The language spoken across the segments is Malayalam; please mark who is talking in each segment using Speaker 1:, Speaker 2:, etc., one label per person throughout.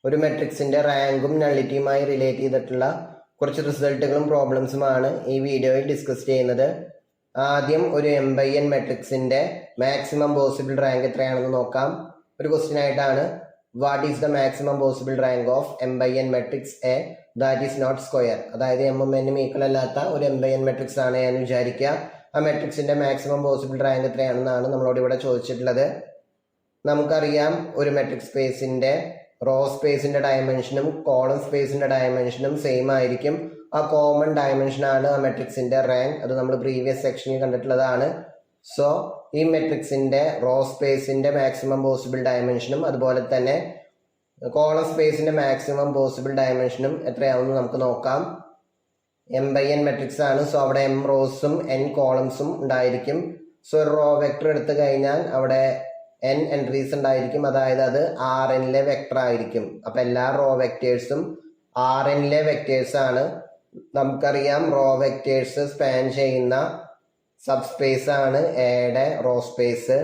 Speaker 1: ഒരു മെട്രിക്സിന്റെ റാങ്കും നള്ളിറ്റിയുമായി റിലേറ്റ് ചെയ്തിട്ടുള്ള കുറച്ച് റിസൾട്ടുകളും പ്രോബ്ലംസുമാണ് ഈ വീഡിയോയിൽ ഡിസ്കസ് ചെയ്യുന്നത്. ആദ്യം ഒരു M/N മെട്രിക്സിന്റെ മാക്സിമം പോസിബിൾ റാങ്ക് എത്രയാണെന്ന് നോക്കാം. ഒരു ക്വസ്റ്റ്യൻ ആയിട്ടാണ്, what is the maximum possible rank of M/N matrix A that is not square. അതായത് എമ്മും എന്നും ഈക്വൽ അല്ലാത്ത ഒരു M/N മെട്രിക്സ് ആണ് എന്ന് വിചാരിക്കുക. ആ മെട്രിക്സിന്റെ മാക്സിമം പോസിബിൾ റാങ്ക് എത്രയാണെന്നാണ് നമ്മളോട് ഇവിടെ ചോദിച്ചിട്ടുള്ളത്. നമുക്കറിയാം ഒരു മെട്രിക് സ്പേസിന്റെ റോ സ്പേസിന്റെ ഡയമെൻഷനും കോളം സ്പേസിന്റെ ഡയമെൻഷനും സെയിം ആയിരിക്കും. ആ കോമൺ ഡയമെൻഷൻ ആണ് ആ മെട്രിക്സിന്റെ റാങ്ക്. അത് നമ്മൾ പ്രീവിയസ് സെക്ഷനിൽ കണ്ടിട്ടുള്ളതാണ്. സോ ഈ മെട്രിക്സിന്റെ റോ സ്പേസിന്റെ മാക്സിമം പോസിബിൾ ഡയമെൻഷനും അതുപോലെ തന്നെ കോളം സ്പേസിന്റെ മാക്സിമം പോസിബിൾ ഡയമെൻഷനും എത്രയാണെന്ന് നമുക്ക് നോക്കാം. M/N മെട്രിക്സ് ആണ്. സോ അവിടെ M റോസും N കോളംസും ഉണ്ടായിരിക്കും. സോ ഒരു റോ വെക്ടർ എടുത്തു കഴിഞ്ഞാൽ അവിടെ N എൻട്രീസ് ഉണ്ടായിരിക്കും. അതായത് അത് Rnലെ വെക്ടർ ആയിരിക്കും. അപ്പൊ എല്ലാ റോ വെക്ടേഴ്സും Rnലെ വെക്ടേഴ്സ് ആണ്. നമുക്കറിയാം റോ വെക്ടേഴ്സ് സ്പാൻ ചെയ്യുന്ന സബ് സ്പേസ് ആണ് എയുടെ റോ സ്പേസ്.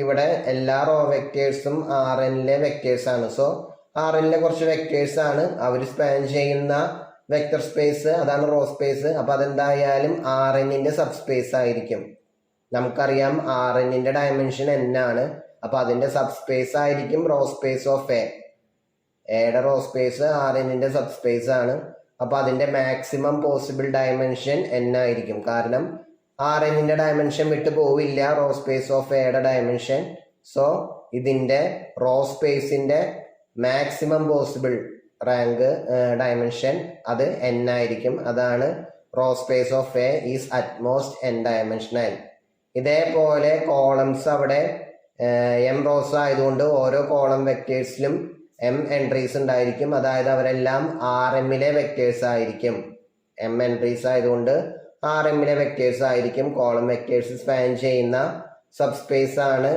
Speaker 1: ഇവിടെ എല്ലാ റോ വെക്ടേഴ്സും Rnലെ വെക്ടേഴ്സ് ആണ്. സോ Rnലെ കുറച്ച് വെക്ടേഴ്സ് ആണ്, അവർ സ്പാൻ ചെയ്യുന്ന വെക്ടർ സ്പേസ് അതാണ് റോ സ്പേസ്. അപ്പൊ അതെന്തായാലും Rnന്റെ സബ് സ്പേസ് ആയിരിക്കും. നമുക്കറിയാം Rnന്റെ ഡയമെൻഷൻ N ആണ്. അപ്പൊ അതിന്റെ സബ് സ്പേസ് ആയിരിക്കും റോ സ്പേസ് ഓഫ് എയുടെ റോ സ്പേസ് Rnന്റെ സബ് സ്പേസ് ആണ്. അപ്പൊ അതിന്റെ മാക്സിമം പോസിബിൾ ഡയമെൻഷൻ N ആയിരിക്കും. കാരണം Rnന്റെ ഡയമെൻഷൻ വിട്ടു പോവില്ല റോ സ്പേസ് ഓഫ് എയുടെ ഡയമെൻഷൻ. സോ ഇതിന്റെ റോ സ്പേസിന്റെ മാക്സിമം പോസിബിൾ റാങ്ക് ഡയമെൻഷൻ അത് N ആയിരിക്കും. അതാണ് row space of A is at most N dimensional. ഇതേപോലെ കോളംസ് അവിടെ M റോസ് ആയതുകൊണ്ട് ഓരോ കോളം വെക്ടേഴ്സിലും M എൻട്രീസ് ഉണ്ടായിരിക്കും. അതായത് അവരെല്ലാം Rmലെ വെക്ടേഴ്സ് ആയിരിക്കും. M എൻട്രീസ് ആയതുകൊണ്ട് Rmലെ വെക്ടേഴ്സ് ആയിരിക്കും. കോളം വെക്ടേഴ്സ് സ്പാൻ ചെയ്യുന്ന സബ് സ്പേസ് ആണ്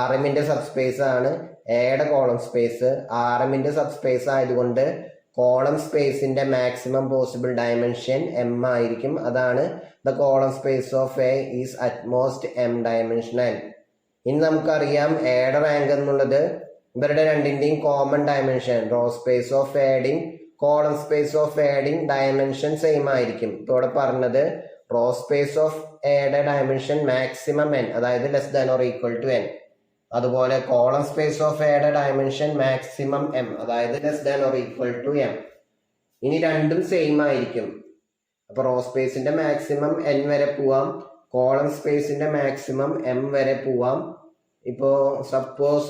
Speaker 1: Rmന്റെ സബ് സ്പേസ് ആണ് എയുടെ കോളം സ്പേസ്. Rmന്റെ സബ് സ്പേസ് ആയതുകൊണ്ട് കോളം സ്പേസിന്റെ മാക്സിമം പോസിബിൾ ഡയമെൻഷൻ M ആയിരിക്കും. അതാണ് the column space of A is at most M dimensional. ഇനി നമുക്കറിയാം എയുടെ റാങ്ക് എന്നുള്ളത് ഇവരുടെ രണ്ടിന്റെയും common dimension row space of എയുടെയും കോളം സ്പേസ് ഓഫ് എയുടെയും ഡയമെൻഷൻ സെയിം ആയിരിക്കും. ഇപ്പൊ ഇവിടെ പറഞ്ഞത് റോ സ്പേസ് ഓഫ് എയുടെ ഡയമെൻഷൻ മാക്സിമം N, അതായത് less than or equal to N. അതുപോലെ കോളം സ്പേസ് ഓഫ് എയുടെ ഡയമെൻഷൻ മാക്സിമം M, അതായത് less than or equal to M. ഇനി രണ്ടും സെയിം ആയിരിക്കും. അപ്പൊ റോ സ്പേസിന്റെ മാക്സിമം N വരെ പോവാം, കോളം സ്പേസിന്റെ മാക്സിമം M വരെ പോവാം. ഇപ്പോ സപ്പോസ്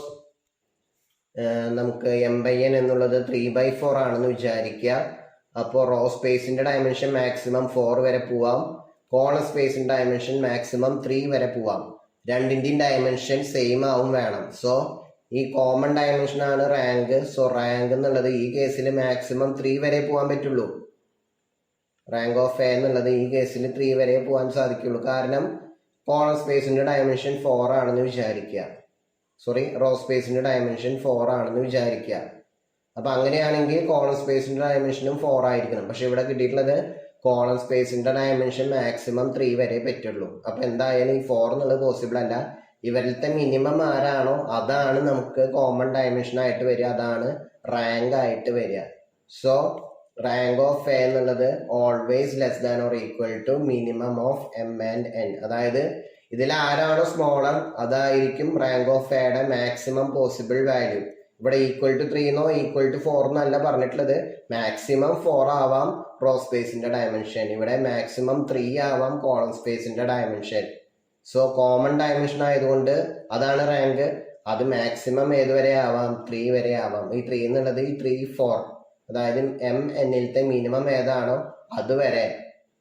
Speaker 1: നമുക്ക് M/N എന്നുള്ളത് 3/4 ആണെന്ന് വിചാരിക്കുക. അപ്പോൾ റോ സ്പേസിന്റെ ഡയമെൻഷൻ മാക്സിമം 4 വരെ പോവാം, കോളം സ്പേസിന്റെ ഡയമെൻഷൻ മാക്സിമം 3 വരെ പോവാം. രണ്ടിന്റെയും ഡയമെൻഷൻ സെയിം ആവും വേണം. സോ ഈ കോമൺ ഡയമെൻഷൻ ആണ് റാങ്ക്. സോ റാങ്ക് എന്നുള്ളത് ഈ കേസിൽ മാക്സിമം 3 വരെ പോകാൻ പറ്റുള്ളൂ. റാങ്ക് ഓഫ് എ എന്നുള്ളത് ഈ കേസിൽ 3 വരെ പോകാൻ സാധിക്കുള്ളൂ. കാരണം കോളം സ്പേസിന്റെ ഡയമെൻഷൻ 4 ആണെന്ന് വിചാരിക്കുക. റോ സ്പേസിന്റെ ഡയമെൻഷൻ 4 ആണെന്ന് വിചാരിക്കുക. അപ്പൊ അങ്ങനെയാണെങ്കിൽ കോളം സ്പേസിന്റെ ഡയമെൻഷനും 4 ആയിരിക്കണം. പക്ഷെ ഇവിടെ കിട്ടിയിട്ടുള്ളത് കോളം സ്പേസിന്റെ ഡയമെൻഷൻ മാക്സിമം 3 വരെ പറ്റുള്ളൂ. അപ്പൊ എന്തായാലും ഈ 4 എന്നുള്ളത് പോസിബിൾ അല്ല. ഇവരിലത്തെ മിനിമം ആരാണോ അതാണ് നമുക്ക് കോമൺ ഡയമെൻഷൻ ആയിട്ട് വരിക, അതാണ് റാങ്ക് ആയിട്ട് വരിക. സോ റാങ്ക് ഓഫ് എ എന്നുള്ളത് always less than or equal to minimum of M and N. അതായത് ഇതിൽ ആരാണോ സ്മോളർ അതായിരിക്കും റാങ്ക് ഓഫ് എയുടെ മാക്സിമം പോസിബിൾ വാല്യൂ. ഇവിടെ ഈക്വൽ ടു 3 എന്നോ ഈക്വൽ ടു 4 എന്നല്ല പറഞ്ഞിട്ടുള്ളത്. മാക്സിമം 4 ആവാം റോ സ്പേസിന്റെ ഡയമെൻഷൻ, ഇവിടെ മാക്സിമം 3 ആവാം കോളം സ്പേസിന്റെ ഡയമെൻഷൻ. സോ കോമൺ ഡയമെൻഷൻ ആയതുകൊണ്ട് അതാണ് റാങ്ക്. അത് മാക്സിമം ഏതുവരെ ആവാം? 3 വരെ ആവാം. ഈ 3 എന്നുള്ളത് ഈ 3, 4, അതായത് M/Nലത്തെ മിനിമം ഏതാണോ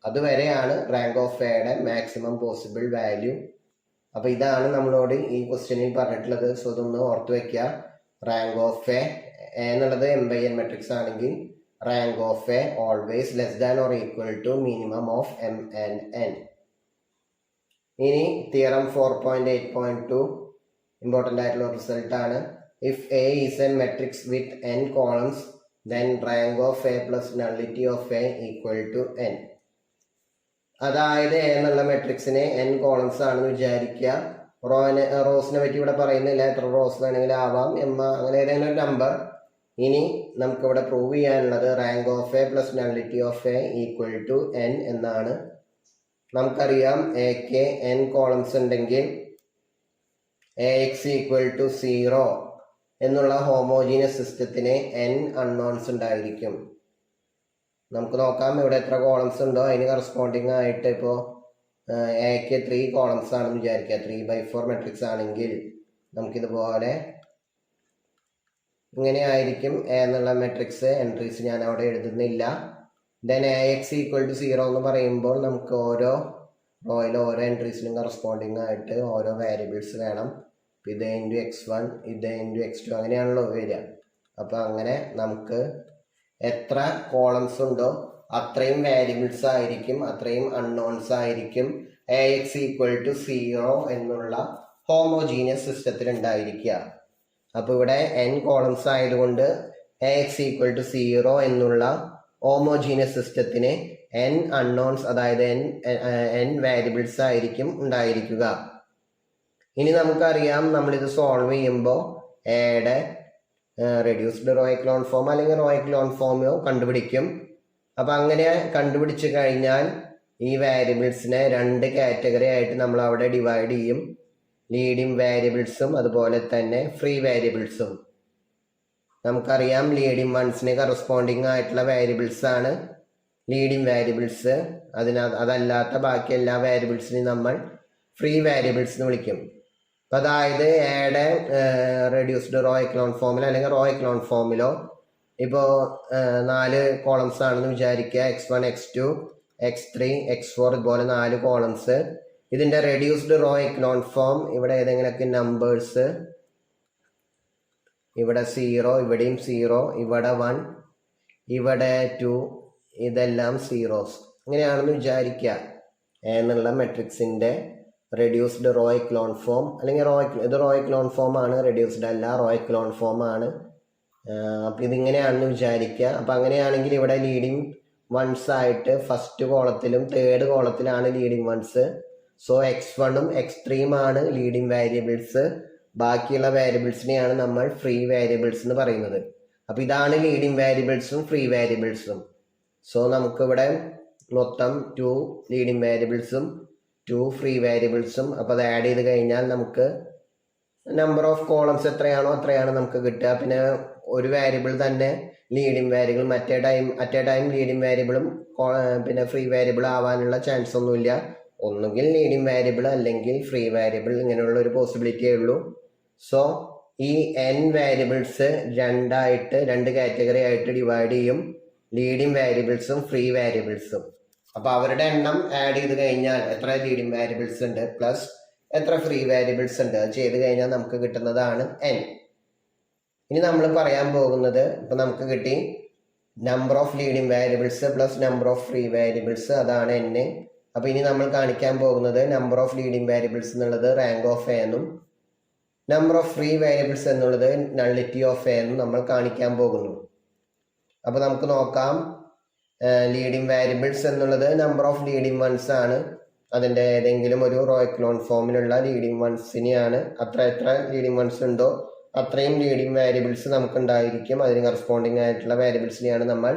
Speaker 1: അതുവരെയാണ് റാങ്ക് ഓഫ് എയുടെ മാക്സിമം പോസിബിൾ വാല്യൂ. അപ്പൊ ഇതാണ് നമ്മളോട് ഈ ക്വസ്റ്റ്യനിൽ പറഞ്ഞിട്ടുള്ളത്. സോ ഇതൊന്ന് ഓർത്ത് വെക്കുക. റാങ്ക് ഓഫ് എ എന്നുള്ളത് M/N മെട്രിക്സ് ആണെങ്കിൽ rank of A always less than or equal to minimum of M and N. ഇനി തിയറം 4.8.2 ഇമ്പോർട്ടൻ്റ് ആയിട്ടുള്ള റിസൾട്ട് ആണ്. If A is a matrix with N columns then rank of A plus nullity of A equal to N. അതായത് എ എന്നുള്ള മെട്രിക്സിന് N കോളംസ് ആണെന്ന് വിചാരിക്കുക. റോസിനെ പറ്റി ഇവിടെ പറയുന്നില്ല, എത്ര റോസ് വേണമെങ്കിലും ആവാം, അങ്ങനെ ഏതെങ്കിലും ഒരു നമ്പർ. ഇനി നമുക്കിവിടെ പ്രൂവ് ചെയ്യാനുള്ളത് rank of A plus nullity of A equal to n എന്നാണ്. നമുക്കറിയാം എക്ക് n കോളംസ് ഉണ്ടെങ്കിൽ എക്സ് ഈക്വൽ ടു 0 എന്നുള്ള ഹോമോജീനിയസ് സിസ്റ്റത്തിന് n അൺനോൺസ് ഉണ്ടായിരിക്കും. നമുക്ക് നോക്കാം ഇവിടെ എത്ര കോളംസ് ഉണ്ടോ അതിന് കറസ്പോണ്ടിങ് ആയിട്ട് ഇപ്പോൾ എക്ക് 3 കോളംസ് ആണെന്ന് വിചാരിക്കുക. 3/4 മെട്രിക്സ് ആണെങ്കിൽ നമുക്കിതുപോലെ ഇങ്ങനെ ആയിരിക്കും എ എന്നുള്ള മെട്രിക്സ്. എൻട്രീസ് ഞാൻ അവിടെ എഴുതുന്നില്ല. ദെൻ എക്സ് ഈക്വൽ ടു 0 എന്ന് പറയുമ്പോൾ നമുക്ക് ഓരോ റോയിലും ഓരോ എൻട്രീസിനും കറസ്പോണ്ടിങ് ആയിട്ട് ഓരോ വേരിയബിൾസ് വേണം. ഇത് ഇൻറ്റു x1 ഇത് ഇൻറ്റു x2 അങ്ങനെയാണല്ലോ വരിക. അപ്പോൾ അങ്ങനെ നമുക്ക് എത്ര കോളംസ് ഉണ്ടോ അത്രയും വേരിയബിൾസ് ആയിരിക്കും, അത്രയും അൺനോൺസ് ആയിരിക്കും എക്സ് ഈക്വൽ ടു 0 എന്നുള്ള ഹോമോജീനിയസ് സിസ്റ്റത്തിൽ ഉണ്ടായിരിക്കുക. അപ്പോൾ ഇവിടെ n കോളംസ് ആയതുകൊണ്ട് എക്സ് ഈക്വൽ ടു 0 എന്നുള്ള ഹോമോജീനിയസ് സിസ്റ്റത്തിന് n അൺനോൺസ് അതായത് n വേരിയബിൾസ് ആയിരിക്കും ഉണ്ടായിരിക്കുക. ഇനി നമുക്കറിയാം നമ്മളിത് സോൾവ് ചെയ്യുമ്പോൾ എയുടെ റെഡ്യൂസ്ഡ് റോ എക്ലോൺ ഫോം അല്ലെങ്കിൽ റോ എക്ലോൺ ഫോമോ കണ്ടുപിടിക്കും. അപ്പം അങ്ങനെ കണ്ടുപിടിച്ച് കഴിഞ്ഞാൽ ഈ വേരിയബിൾസിനെ 2 കാറ്റഗറി ആയിട്ട് നമ്മൾ അവിടെ ഡിവൈഡ് ചെയ്യും. ലീഡിങ് വേരിയബിൾസും അതുപോലെ തന്നെ ഫ്രീ വേരിയബിൾസും. നമുക്കറിയാം ലീഡിങ് വൺസിന് കറസ്പോണ്ടിങ് ആയിട്ടുള്ള വേരിയബിൾസ് ആണ് ലീഡിങ് വേരിയബിൾസ്. അതല്ലാത്ത ബാക്കി എല്ലാ വേരിയബിൾസിനെയും നമ്മൾ ഫ്രീ വേരിയബിൾസ് എന്ന് വിളിക്കും. അപ്പം അതായത് എയുടെ റെഡ്യൂസ്ഡ് റോ എക്ലോൺ ഫോമിലോ അല്ലെങ്കിൽ റോ എക്ലോൺ ഫോമിലോ ഇപ്പോൾ 4 കോളംസ് ആണെന്ന് വിചാരിക്കുക. x1 x2 x3 x4 ഇതുപോലെ 4 കോളംസ്. ഇതിൻ്റെ റെഡ്യൂസ്ഡ് റോ എക്ലോൺ ഫോം ഇവിടെ ഏതെങ്കിലുമൊക്കെ നമ്പേഴ്സ്, ഇവിടെ 0, ഇവിടെയും 0, ഇവിടെ 1, ഇവിടെ 2, ഇതെല്ലാം സീറോസ് ഇങ്ങനെയാണെന്ന് വിചാരിക്കുക. എന്നുള്ള മെട്രിക്സിൻ്റെ റെഡ്യൂസ്ഡ് റോ എക്ലോൺ ഫോം അല്ലെങ്കിൽ ഇത് റോ എക്ലോൺ ഫോം ആണ്, റെഡ്യൂസ്ഡ് അല്ല, റോ എക്ലോൺ ഫോം ആണ്. അപ്പം ഇതിങ്ങനെയാണെന്ന് വിചാരിക്കുക. അപ്പം അങ്ങനെയാണെങ്കിൽ ഇവിടെ ലീഡിങ് വൺസ് ആയിട്ട് ഫസ്റ്റ് കോളത്തിലും തേർഡ് കോളത്തിലാണ് ലീഡിങ് വൺസ്. സോ x1ഉം x3ഉം ആണ് ലീഡിങ് വേരിയബിൾസ്. ബാക്കിയുള്ള വേരിയബിൾസിനെയാണ് നമ്മൾ ഫ്രീ വേരിയബിൾസ് എന്ന് പറയുന്നത്. അപ്പം ഇതാണ് ലീഡിങ് വേരിയബിൾസും ഫ്രീ വേരിയബിൾസും. സോ നമുക്കിവിടെ മൊത്തം 2 ലീഡിങ് വേരിയബിൾസും 2 ഫ്രീ വേരിയബിൾസും. അപ്പോൾ അത് ആഡ് ചെയ്ത് കഴിഞ്ഞാൽ നമുക്ക് നമ്പർ ഓഫ് കോളംസ് എത്രയാണോ അത്രയാണ് നമുക്ക് കിട്ടുക. പിന്നെ ഒരു വേരിയബിൾ തന്നെ leading variable at A time leading വേരിയബിളും പിന്നെ ഫ്രീ വേരിയബിൾ ആവാനുള്ള ചാൻസ് ഒന്നുമില്ല. ഒന്നുകിൽ ലീഡിങ് വേരിയബിൾ അല്ലെങ്കിൽ ഫ്രീ വേരിയബിൾ, ഇങ്ങനെയുള്ള ഒരു പോസിബിലിറ്റിയേ ഉള്ളൂ. സോ ഈ n വേരിയബിൾസ് 2 കാറ്റഗറി ആയിട്ട് ഡിവൈഡ് ചെയ്യും, ലീഡിങ് വേരിയബിൾസും ഫ്രീ വേരിയബിൾസും. അപ്പോൾ അവരുടെ എണ്ണം ആഡ് ചെയ്ത് കഴിഞ്ഞാൽ എത്ര ലീഡിങ് വേരിയബിൾസ് ഉണ്ട് പ്ലസ് എത്ര ഫ്രീ വേരിയബിൾസ് ഉണ്ട് അത് ചെയ്ത് കഴിഞ്ഞാൽ നമുക്ക് കിട്ടുന്നതാണ് n. ഇനി നമ്മൾ പറയാൻ പോകുന്നത് ഇപ്പം നമുക്ക് കിട്ടി number of leading variables plus number of free variables, അതാണ് n. അപ്പോൾ ഇനി നമ്മൾ കാണിക്കാൻ പോകുന്നത് നമ്പർ ഓഫ് ലീഡിങ് വേരിയബിൾസ് എന്നുള്ളത് റാങ്ക് ഓഫ് എ എന്നും നമ്പർ ഓഫ് ഫ്രീ വേരിയബിൾസ് എന്നുള്ളത് നള്ളിറ്റി ഓഫ് എ എന്നും നമ്മൾ കാണിക്കാൻ പോകുന്നു. അപ്പോൾ നമുക്ക് നോക്കാം. ലീഡിങ് വേരിയബിൾസ് എന്നുള്ളത് നമ്പർ ഓഫ് ലീഡിങ് വൺസ് ആണ്. അതിൻ്റെ ഏതെങ്കിലും ഒരു റോ എക്ലോൺ ഫോമിലുള്ള ലീഡിങ് വൺസിനെയാണ് എത്ര ലീഡിങ് വൺസ് ഉണ്ടോ അത്രയും ലീഡിങ് വേരിയബിൾസ് നമുക്ക് ഉണ്ടായിരിക്കും. അതിന് കറസ്പോണ്ടിങ് ആയിട്ടുള്ള വേരിയബിൾസിനെയാണ് നമ്മൾ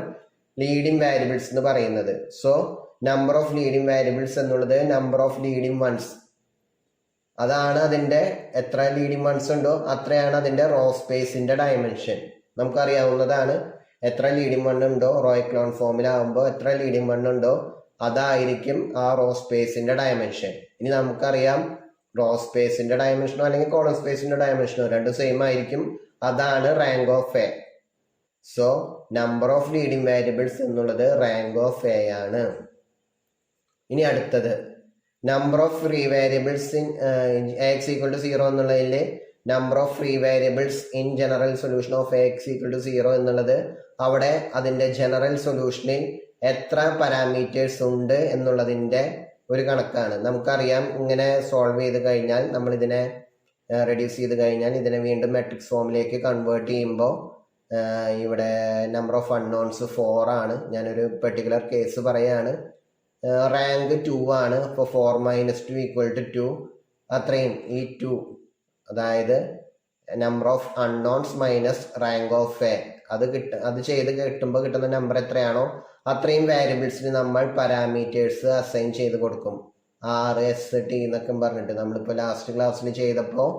Speaker 1: ലീഡിങ് വേരിയബിൾസ് എന്ന് പറയുന്നത്. So number of leading variables എന്നുള്ളത് നമ്പർ ഓഫ് ലീഡിങ് വൺസ്, അതാണ് അതിൻ്റെ എത്ര ലീഡിങ് വൺസ് ഉണ്ടോ അത്രയാണ് അതിൻ്റെ റോ സ്പേസിൻ്റെ ഡയമെൻഷൻ. നമുക്കറിയാവുന്നതാണ് എത്ര ലീഡിങ് വൺ ഉണ്ടോ റോ എക്ലോൺ ഫോമിലാവുമ്പോൾ എത്ര ലീഡിങ് വൺ ഉണ്ടോ അതായിരിക്കും ആ റോ സ്പേസിൻ്റെ ഡയമെൻഷൻ. ഇനി നമുക്കറിയാം റോ സ്പേസിൻ്റെ ഡയമെൻഷനോ അല്ലെങ്കിൽ കോളം സ്പേസിൻ്റെ ഡയമെൻഷനോ രണ്ടും സെയിം ആയിരിക്കും, അതാണ് rank of A. So number of leading variables എന്നുള്ളത് റാങ്ക് ഓഫ് എ ആണ്. ഇനി അടുത്തത് number of free variables in X equal to 0 എന്നുള്ളതിൽ number of free variables in general solution of X equal to 0 എന്നുള്ളത് അവിടെ അതിൻ്റെ ജനറൽ സൊല്യൂഷനിൽ എത്ര പാരാമീറ്റേഴ്സ് ഉണ്ട് എന്നുള്ളതിൻ്റെ ഒരു കണക്കാണ്. നമുക്കറിയാം ഇങ്ങനെ സോൾവ് ചെയ്ത് കഴിഞ്ഞാൽ നമ്മളിതിനെ റെഡ്യൂസ് ചെയ്ത് കഴിഞ്ഞാൽ ഇതിനെ വീണ്ടും മെട്രിക്സ് ഫോമിലേക്ക് കൺവേർട്ട് ചെയ്യുമ്പോൾ ഇവിടെ നമ്പർ ഓഫ് അൺനോൺസ് 4 ആണ്. ഞാനൊരു പെർട്ടിക്കുലർ കേസ് പറയാണ്. റാങ്ക് 2 ആണ്. അപ്പോൾ 4 - 2 = 2. അത്രയും ഈ 2 അതായത് number of unknowns minus rank of A അത് ചെയ്ത് കിട്ടുമ്പോൾ കിട്ടുന്ന നമ്പർ എത്രയാണോ അത്രയും വാരിയബിൾസിന് നമ്മൾ പാരാമീറ്റേഴ്സ് അസൈൻ ചെയ്ത് കൊടുക്കും. RS T എന്നൊക്കെ പറഞ്ഞിട്ട് നമ്മളിപ്പോൾ ലാസ്റ്റ് ക്ലാസ്സിൽ ചെയ്തപ്പോൾ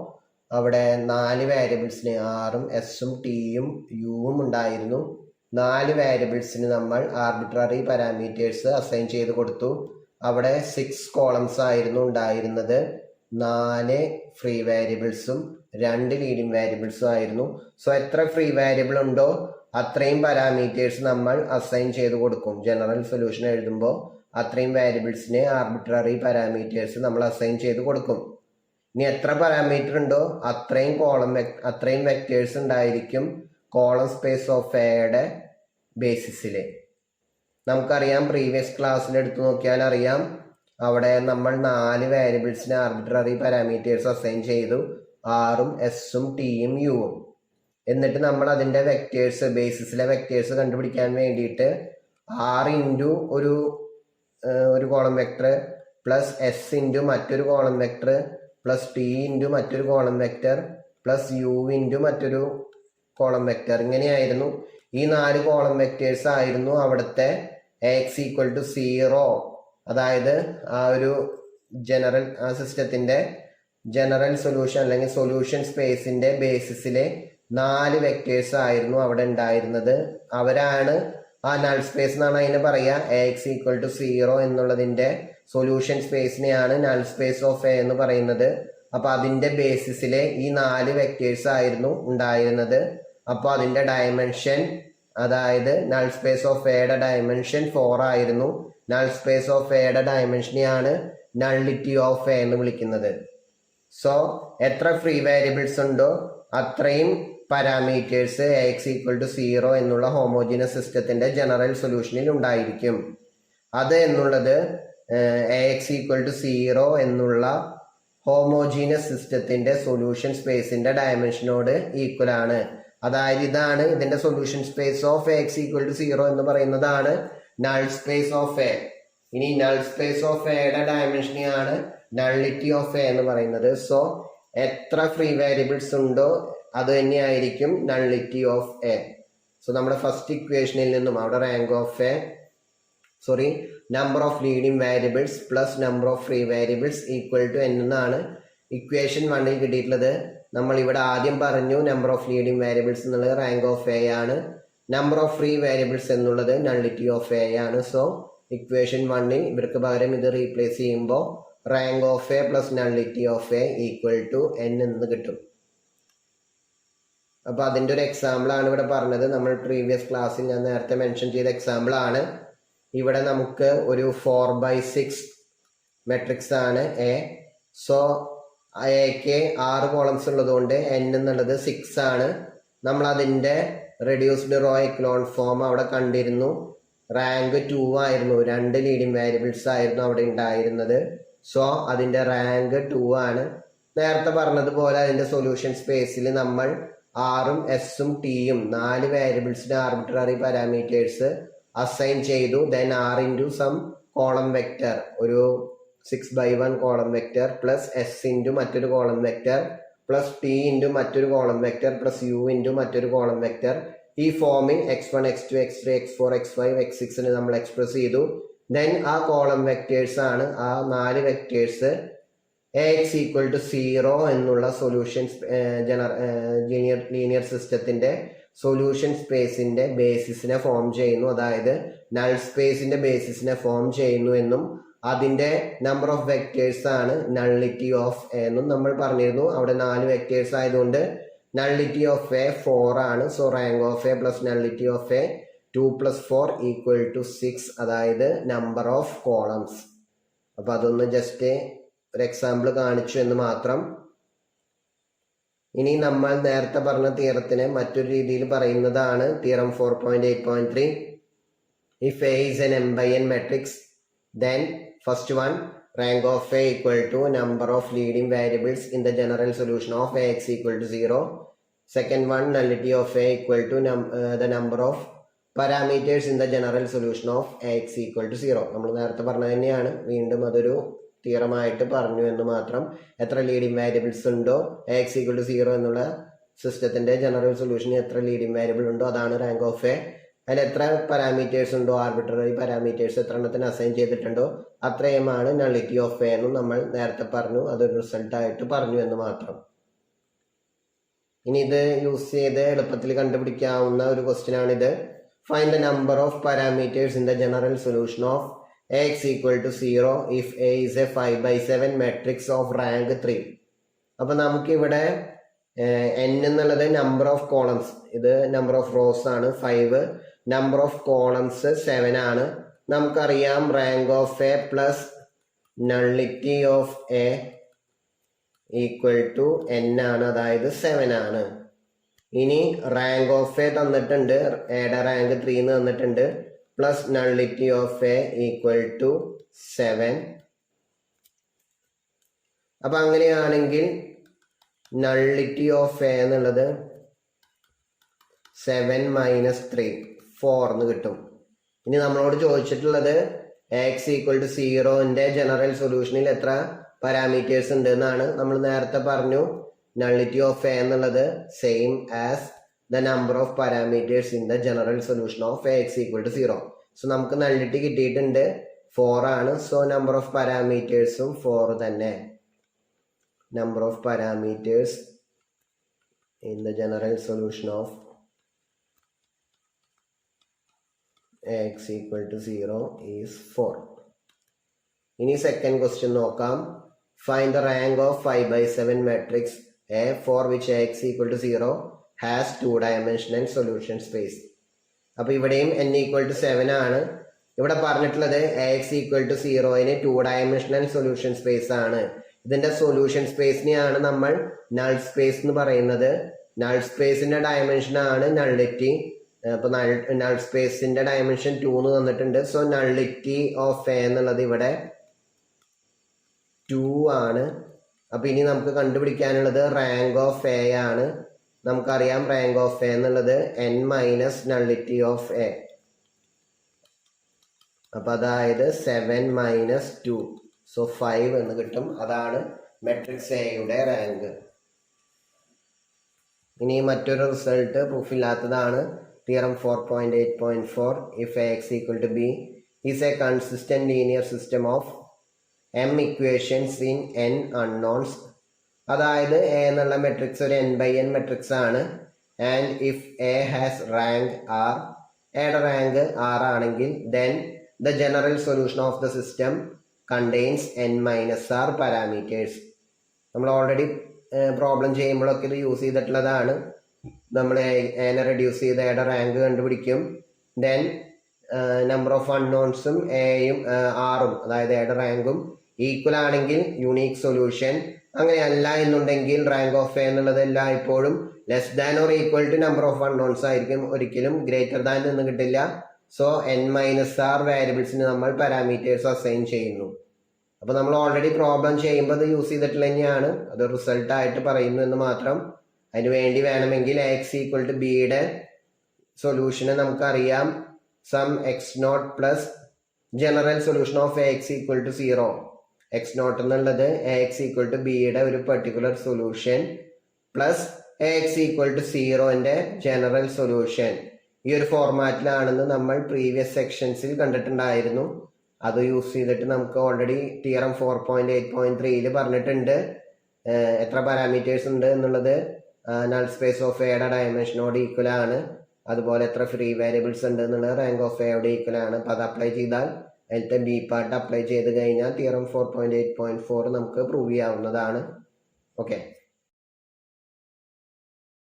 Speaker 1: അവിടെ 4 വാരിയബിൾസിന് ആറും എസും ടിയും യുവും ഉണ്ടായിരുന്നു. 4 വാരിയബിൾസിന് നമ്മൾ ആർബിട്രറി പാരാമീറ്റേഴ്സ് അസൈൻ ചെയ്ത് കൊടുത്തു. അവിടെ 6 കോളംസ് ആയിരുന്നു ഉണ്ടായിരുന്നത്. 4 ഫ്രീ വാരിയബിൾസും 2 ലീഡിംഗ് വാരിയബിൾസും ആയിരുന്നു. സോ എത്ര ഫ്രീ വാരിയബിൾ ഉണ്ടോ അത്രയും പാരാമീറ്റേഴ്സ് നമ്മൾ അസൈൻ ചെയ്ത് കൊടുക്കും. ജനറൽ സൊല്യൂഷൻ എഴുതുമ്പോൾ അത്രയും വാരിയബിൾസിന് ആർബിട്രറി പാരാമീറ്റേഴ്സ് നമ്മൾ അസൈൻ ചെയ്ത് കൊടുക്കും. ഇനി എത്ര പാരാമീറ്റർ ഉണ്ടോ അത്രയും വെക്ടേഴ്സ് ഉണ്ടായിരിക്കും കോളം സ്പേസ് ഓഫ് എയുടെ ബേസിസിൽ. നമുക്കറിയാം, പ്രീവിയസ് ക്ലാസ്സിൽ എടുത്തു നോക്കിയാൽ അറിയാം, അവിടെ നമ്മൾ 4 വാരിയബിൾസിന് ആർബിട്രറി പാരാമീറ്റേഴ്സ് അസൈൻ ചെയ്തു, ആറും എസും ടിയും യുവും. എന്നിട്ട് നമ്മൾ അതിൻ്റെ വെക്ടേഴ്സ്, ബേസിസിലെ വെക്ടേഴ്സ് കണ്ടുപിടിക്കാൻ വേണ്ടിയിട്ട് 6 ഇൻറ്റു ഒരു column vector plus S into മറ്റൊരു column vector plus T into മറ്റൊരു column vector plus U into മറ്റൊരു കോളം വെക്ടർ. ഇങ്ങനെയായിരുന്നു. ഈ 4 കോളം വെക്ടേഴ്സ് ആയിരുന്നു അവിടുത്തെ x = 0, അതായത് ആ ഒരു സിസ്റ്റത്തിന്റെ ജനറൽ സൊല്യൂഷൻ അല്ലെങ്കിൽ സൊല്യൂഷൻ സ്പേസിന്റെ ബേസിസിലെ 4 വെക്ടേഴ്സ് ആയിരുന്നു അവിടെ ഉണ്ടായിരുന്നത്. അവരാണ് ആ നൾ സ്പേസ് എന്നാണ് അതിന് പറയുക. x = 0 എന്നുള്ളതിന്റെ സൊല്യൂഷൻ സ്പേസിനെയാണ് നൾ സ്പേസ് ഓഫ് എ എന്ന് പറയുന്നത്. അപ്പൊ അതിന്റെ ബേസിസിലെ ഈ 4 വെക്ടേഴ്സ് ആയിരുന്നു ഉണ്ടായിരുന്നത്. അപ്പൊ അതിന്റെ ഡയമെൻഷൻ, അതായത് നൾ സ്പേസ് ഓഫ് എയുടെ ഡയമെൻഷൻ 4 ആയിരുന്നു. നൾ സ്പേസ് ഓഫ് എയുടെ ഡയമെൻഷനെയാണ് നള്ളിറ്റി ഓഫ് എ എന്ന് വിളിക്കുന്നത്. സോ എത്ര ഫ്രീ വേരിയബിൾസ് ഉണ്ടോ അത്രയും പാരാമീറ്റേഴ്സ് x = 0 എന്നുള്ള ഹോമോജീനസ് സിസ്റ്റത്തിന്റെ ജനറൽ സൊല്യൂഷനിൽ ഉണ്ടായിരിക്കും. അത് എന്നുള്ളത് x = 0 എന്നുള്ള ഹോമോജീനസ് സിസ്റ്റത്തിന്റെ സൊല്യൂഷൻ സ്പേസിന്റെ ഡയമെൻഷനോട് ഈക്വൽ ആണ്. അതായത് ഇതാണ് ഇതിന്റെ സൊല്യൂഷൻ സ്പേസ് ഓഫ് x = 0 എന്ന് പറയുന്നതാണ് നൾ സ്പേസ് ഓഫ് എ. ഇനി നൾ സ്പേസ് ഓഫ് എയുടെ ഡയമെൻഷനെയാണ് നള്ളിറ്റി ഓഫ് എ എന്ന് പറയുന്നത്. സോ എത്ര ഫ്രീ വേരിയബിൾസ് ഉണ്ടോ അത് തന്നെയായിരിക്കും നള്ളിറ്റി ഓഫ് എ. സോ നമ്മുടെ ഫസ്റ്റ് ഇക്വേഷനിൽ നിന്നും അവിടെ number of leading variables plus number of free variables equal to n എന്നാണ് ഇക്വേഷൻ 1ൽ കിട്ടിയിട്ടുള്ളത്. നമ്മൾ ഇവിടെ ആദ്യം പറഞ്ഞു നമ്പർ ഓഫ് ലീഡിംഗ് വേരിയബിൾസ് എന്നുള്ളത് റാങ്ക് ഓഫ് എ ആണ്, നമ്പർ ഓഫ് ഫ്രീ വേരിയബിൾസ് എന്നുള്ളത് നള്ളിറ്റി ഓഫ് എ ആണ്. സോ ഇക്വേഷൻ 1ൽ ഇവർക്ക് പകരം ഇത് റീപ്ലേസ് ചെയ്യുമ്പോൾ rank of A plus nullity of A equal to n എന്ന് കിട്ടും. അപ്പൊ അതിന്റെ ഒരു എക്സാമ്പിൾ ആണ് ഇവിടെ പറഞ്ഞത്. നമ്മൾ പ്രീവിയസ് ക്ലാസ്സിൽ ഞാൻ നേരത്തെ മെൻഷൻ ചെയ്ത എക്സാമ്പിൾ ആണ്. ഇവിടെ നമുക്ക് ഒരു 4/6 മെട്രിക്സ് ആണ് എ. സോ എക്ക് 6 കോളംസ് ഉള്ളതുകൊണ്ട് n എന്നുള്ളത് 6 ആണ്. നമ്മൾ അതിന്റെ റെഡ്യൂസ്ഡ് റോ എക്ലോൺ ഫോം അവിടെ കണ്ടിരുന്നു. റാങ്ക് 2 ആയിരുന്നു. 2 ലീഡിംഗ് വേരിയബിൾസ് ആയിരുന്നു അവിടെ ഉണ്ടായിരുന്നത്. സോ അതിന്റെ റാങ്ക് 2 ആണ്. നേരത്തെ പറഞ്ഞതുപോലെ അതിന്റെ സൊല്യൂഷൻ സ്പേസിൽ നമ്മൾ ആറും എസും ടിയും 4 വേരിയബിൾസിന്റെ ആർബിട്രറി പാരാമീറ്റേഴ്സ് അസൈൻ ചെയ്തു. Then r into some column vector, ഒരു 6/1 column vector plus S into മറ്റൊരു column vector plus T into മറ്റൊരു column vector plus U into മറ്റൊരു കോളം വെക്റ്റർ. ഈ ഫോമിൽ x1 x2 x3 x4 x5 x6 നമ്മൾ എക്സ്പ്രസ് ചെയ്തു. ദെൻ ആ കോളം വെക്റ്റേഴ്സ് ആണ് ആ 4 വെക്റ്റേഴ്സ് x = 0 എന്നുള്ള സൊല്യൂഷൻ ലീനിയർ സിസ്റ്റത്തിന്റെ സൊല്യൂഷൻ സ്പേസിന്റെ ബേസിസിനെ ഫോം ചെയ്യുന്നു. അതായത് നൾ സ്പേസിന്റെ ബേസിസിനെ ഫോം ചെയ്യുന്നു എന്നും അതിന്റെ നമ്പർ ഓഫ് വെക്ടേഴ്സ് ആണ് നള്ളിറ്റി ഓഫ് എ എന്നും നമ്മൾ പറഞ്ഞിരുന്നു. അവിടെ 4 വെക്ടേഴ്സ് ആയതുകൊണ്ട് നള്ളിറ്റി ഓഫ് എ 4 ആണ്. So rank of A plus nullity of A 2 + 4 = 6, അതായത് നമ്പർ ഓഫ് കോളംസ്. അപ്പൊ അതൊന്ന് ജസ്റ്റ് ഒരു എക്സാമ്പിൾ കാണിച്ചു എന്ന് മാത്രം. ഇനി നമ്മൾ നേരത്തെ പറഞ്ഞ തിയറത്തിനെ മറ്റൊരു രീതിയിൽ പറയുന്നതാണ് theorem 4.8.3. If A is N m/n matrix, then first one, rank of A equal to number of leading variables in the general solution of Ax = 0. Second one, nullity of A equal to the number of parameters in the general solution of Ax = 0. നമ്മൾ നേരത്തെ പറഞ്ഞത് തന്നെയാണ്, വീണ്ടും അതൊരു തിയറമായിട്ട് പറഞ്ഞു എന്ന് മാത്രം. എത്ര ലീഡിംഗ് വേരിയബിൾസ് ഉണ്ടോ Ax = 0 എന്നുള്ള സിസ്റ്റത്തിന്റെ ജനറൽ സൊല്യൂഷന് എത്ര ലീഡിംഗ് വേരിയബിൾ ഉണ്ടോ അതാണ് റാങ്ക് ഓഫ് എ. അതിൽ എത്ര പാരാമീറ്റേഴ്സ് ഉണ്ടോ, ആർബിട്രറി പാരാമീറ്റേഴ്സ് എത്ര എണ്ണത്തിന് അസൈൻ ചെയ്തിട്ടുണ്ടോ അത്രയുമാണ് നള്ളിറ്റി ഓഫ് എ എന്നും നമ്മൾ നേരത്തെ പറഞ്ഞു. അതൊരു റിസൾട്ട് ആയിട്ട് പറഞ്ഞു എന്ന് മാത്രം. ഇനി ഇത് യൂസ് ചെയ്ത് എളുപ്പത്തിൽ കണ്ടുപിടിക്കാവുന്ന ഒരു ക്വസ്റ്റ്യൻ ആണിത്. Find the number of parameters in the general solution of x equal to 0 if A is a 5/7 matrix of rank 3. അപ്പൊ നമുക്കിവിടെ n എന്നുള്ളത് നമ്പർ ഓഫ് കോളംസ്, ഇത് നമ്പർ ഓഫ് റോസ് ആണ് 5, നമ്പർ ഓഫ് കോളംസ് 7 ആണ്. നമുക്കറിയാം rank of A plus nullity of A equal to n ആണ്, അതായത് 7 ആണ്. ഇനി റാങ്ക് ഓഫ് എ തന്നിട്ടുണ്ട്, എയുടെ റാങ്ക് 3 എന്ന് തന്നിട്ടുണ്ട്, plus nullity of A equal to 7. അപ്പൊ അങ്ങനെയാണെങ്കിൽ നള്ളിറ്റി ഓഫ് എ എന്നുള്ളത് 7 മൈനസ് 3 4 എന്ന് കിട്ടും. ഇനി നമ്മളോട് ചോദിച്ചിട്ടുള്ളത് x ഈക്വൽ ടു 0ന്റെ ജനറൽ സൊല്യൂഷനിൽ എത്ര പാരാമീറ്റേഴ്സ് ഉണ്ട് എന്നാണ്. നമ്മൾ നേരത്തെ പറഞ്ഞു നള്ളിറ്റി ഓഫ് എ എന്നുള്ളത് same as the number of parameters in the general solution of x equal to 0. So നമുക്ക് നള്ളിറ്റി കിട്ടിയിട്ടുണ്ട് 4 ആണ്. സോ നമ്പർ ഓഫ് പാരാമീറ്റേഴ്സും 4 തന്നെ. Number of parameters in the general solution of x equal to 0 is 4. ഇനി സെക്കൻഡ് ക്വസ്റ്റ്യൻ നോക്കാം. Find the rank of 5/7 matrix A for which x equal to 0 has 2-dimensional solution space. അപ്പൊ ഇവിടെയും n equal to 7 ആണ്. ഇവിടെ പറഞ്ഞിട്ടുള്ളത് x equal to 0ന് 2-dimensional solution space ആണ്. ഇതിന്റെ സൊല്യൂഷൻ സ്പേസിനെയാണ് നമ്മൾ നൾ സ്പേസ് എന്ന് പറയുന്നത്. നൾ സ്പേസിന്റെ ഡയമെൻഷൻ ആണ് നള്ളിറ്റി. അപ്പൊ നൾ സ്പേസിന്റെ ഡയമെൻഷൻ 2 എന്ന് തന്നിട്ടുണ്ട്. സോ നള്ളിറ്റി ഓഫ് എ എന്നുള്ളത് ഇവിടെ 2 ആണ്. അപ്പൊ ഇനി നമുക്ക് കണ്ടുപിടിക്കാനുള്ളത് റാങ്ക് ഓഫ് എ ആണ്. നമുക്കറിയാം റാങ്ക് ഓഫ് എ എന്നുള്ളത് n minus nullity of A. അപ്പൊ അതായത് 7 മൈനസ് 2, സോ 5 എന്ന് കിട്ടും. അതാണ് മെട്രിക്സ് എയുടെ റാങ്ക്. ഇനി മറ്റൊരു റിസൾട്ട് പ്രൂഫ് ഇല്ലാത്തതാണ്. Theorem 4.8.4 if Ax equal to b is a consistent linear system of m equations in n unknowns. അതായത് എ എന്നുള്ള മെട്രിക്സ് ഒരു n/n മെട്രിക്സ് ആണ്. And if A has rank R, എയുടെ റാങ്ക് ആർ ആണെങ്കിൽ then the general solution of the system contains n-r parameters. നമ്മൾ ഓൾറെഡി പ്രോബ്ലം ചെയ്യുമ്പോഴൊക്കെ ഇത് യൂസ് ചെയ്തിട്ടുള്ളതാണ്. നമ്മൾ എനെ റെഡ്യൂസ് ചെയ്ത് എയുടെ റാങ്ക് കണ്ടുപിടിക്കും. ദെൻ നമ്പർ ഓഫ് അൺനോൺസും എയും ആറും, അതായത് എയുടെ റാങ്കും ഈക്വൽ ആണെങ്കിൽ യുണീക്ക് സൊല്യൂഷൻ. അങ്ങനെയല്ല എന്നുണ്ടെങ്കിൽ റാങ്ക് ഓഫ് എ എന്നുള്ളത് എല്ലായ്പ്പോഴും less than or equal to number of unknowns ആയിരിക്കും, ഒരിക്കലും ഗ്രേറ്റർ ദാൻ എന്ന് കിട്ടില്ല. സോ n-r വേരിയബിൾസിന് നമ്മൾ പാരാമീറ്റേഴ്സ് അസൈൻ ചെയ്യുന്നു. അപ്പൊ നമ്മൾ ഓൾറെഡി പ്രോബ്ലം ചെയ്യുമ്പോൾ അത് യൂസ് ചെയ്തിട്ടുള്ള തന്നെയാണ്, അത് റിസൾട്ട് ആയിട്ട് പറയുന്നു എന്ന് മാത്രം. അതിന് വേണ്ടി വേണമെങ്കിൽ x ഈക്വൽ ടു ബിയുടെ സൊല്യൂഷന് നമുക്കറിയാം some x0 plus general solution of x equal to 0. x0 എന്നുള്ളത് x ഈക്വൽ ടു ബിയുടെ ഒരു particular solution plus x equal to 0ന്റെ ജനറൽ സൊല്യൂഷൻ. ഈ ഒരു ഫോർമാറ്റിലാണെന്ന് നമ്മൾ പ്രീവിയസ് സെക്ഷൻസിൽ കണ്ടിട്ടുണ്ടായിരുന്നു. അത് യൂസ് ചെയ്തിട്ട് നമുക്ക് ഓൾറെഡി തിയറം 4.8.3 പറഞ്ഞിട്ടുണ്ട് എത്ര പാരാമീറ്റേഴ്സ് ഉണ്ട് എന്നുള്ളത്. നൾ സ്പേസ് ഓഫ് എയുടെ ഡയമെൻഷനോട് ഈക്വൽ ആണ്. അതുപോലെ എത്ര ഫ്രീ വേരിയബിൾസ് ഉണ്ട് എന്നുള്ളത് റാങ്ക് ഓഫ് എയോട് ഈക്വൽ ആണ്. അപ്പോൾ അത് അപ്ലൈ ചെയ്താൽ അതിലത്തെ ബി പാർട്ട് അപ്ലൈ ചെയ്ത് കഴിഞ്ഞാൽ തിയറം 4.8.4 നമുക്ക് പ്രൂവ് ചെയ്യാവുന്നതാണ്. ഓക്കെ.